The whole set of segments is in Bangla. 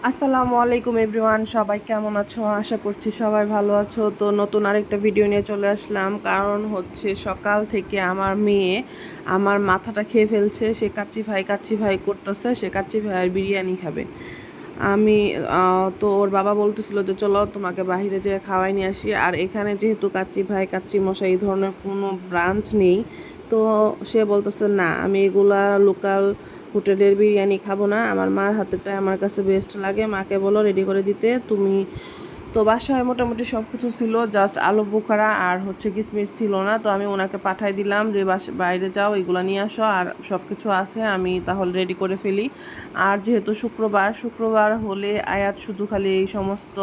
আসসালামু আলাইকুম এভরিওয়ান, সবাই কেমন আছো? আশা করছি সবাই ভালো আছো। তো নতুন আরেকটা ভিডিও নিয়ে চলে আসলাম। কারণ হচ্ছে সকাল থেকে আমার মেয়ে আমার মাথাটা খেয়ে ফেলছে। সে কাচ্চি ভাই করতেছে, সে কাচ্চি ভাইয়ের বিরিয়ানি খাবে। আমি তো ওর বাবা বলতেছিল যে চলো তোমাকে বাইরে যেয়ে খাওয়াই নিয়ে আসি। আর এখানে যেহেতু কাচ্চি ভাই কাচ্চি মশাই এই ধরনের কোনো ব্রাঞ্চ নেই, তো সে বলতেছে না, আমি এগুলা লোকাল হোটেলের বিরিয়ানি খাবো না, আমার মার হাতেরটাই আমার কাছে বেস্ট লাগে, মাকে বলো রেডি করে দিতে। তুমি তো বাসায় মোটামুটি সব কিছু ছিল, জাস্ট আলু বোখারা আর হচ্ছে কিশমিশ ছিল না। তো আমি ওনাকে পাঠাই দিলাম যে বাইরে যাও, এগুলো নিয়ে আসো, আর সব কিছু আছে আমি তাহলে রেডি করে ফেলি। আর যেহেতু শুক্রবার হলে আয়াত শুধু খালি এই সমস্ত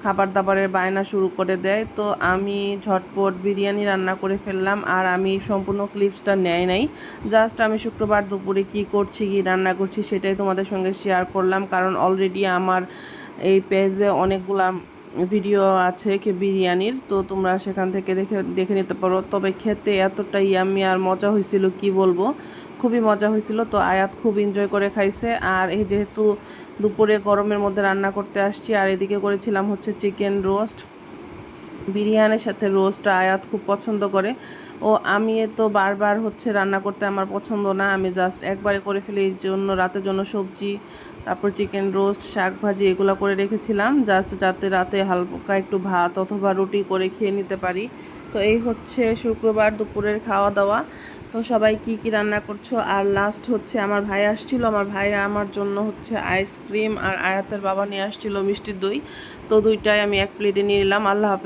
খাবার দাবারের বায়না শুরু করে দেয়, তো আমি ঝটপট বিরিয়ানি রান্না করে ফেললাম। আর আমি সম্পূর্ণ ক্লিপসটা নেয় নাই, জাস্ট আমি শুক্রবার দুপুরে কি করছি, কি রান্না করছি সেটাই তোমাদের সঙ্গে শেয়ার করলাম। কারণ অলরেডি আমার এই পেজে অনেকগুলা ভিডিও আছে কি বিরিয়ানির, তো তোমরা সেখান থেকে দেখে দেখে নিতে পারো। তবে খেতে এতটা ইয়াম্মি আর মজা হয়েছিল কি বলবো, খুবই মজা হয়েছিল। তো আয়াত খুব এনজয় করে খাইছে। আর এই যেহেতু দুপুরে গরমের মধ্যে রান্না করতে আসছি, আর এদিকে করেছিলাম হচ্ছে চিকেন রোস্ট। বিরিয়ানির সাথে রোস্টটা আয়াত খুব পছন্দ করে। ও আমি তো বারবার হচ্ছে রান্না করতে আমার পছন্দ না, আমি জাস্ট একবারে করে ফেলি। এই জন্য রাতের জন্য সবজি, তারপর চিকেন রোস্ট, শাক ভাজি এগুলো করে রেখেছিলাম, জাস্ট যাতে রাতে হালকা একটু ভাত অথবা রুটি করে খেয়ে নিতে পারি। তো এই হচ্ছে শুক্রবার দুপুরের খাওয়া দাওয়া। তো সবাই কি কি রান্না করছো? আর লাস্ট হচ্ছে আমার ভাই আসছিল, আমার ভাই আমার জন্য হচ্ছে আইসক্রিম, আর আয়াতের বাবা নিয়ে আসছিল মিষ্টি দই। তো দুইটাই আমি এক প্লেটে নিয়ে নিলাম। আল্লাহ হাফেজ।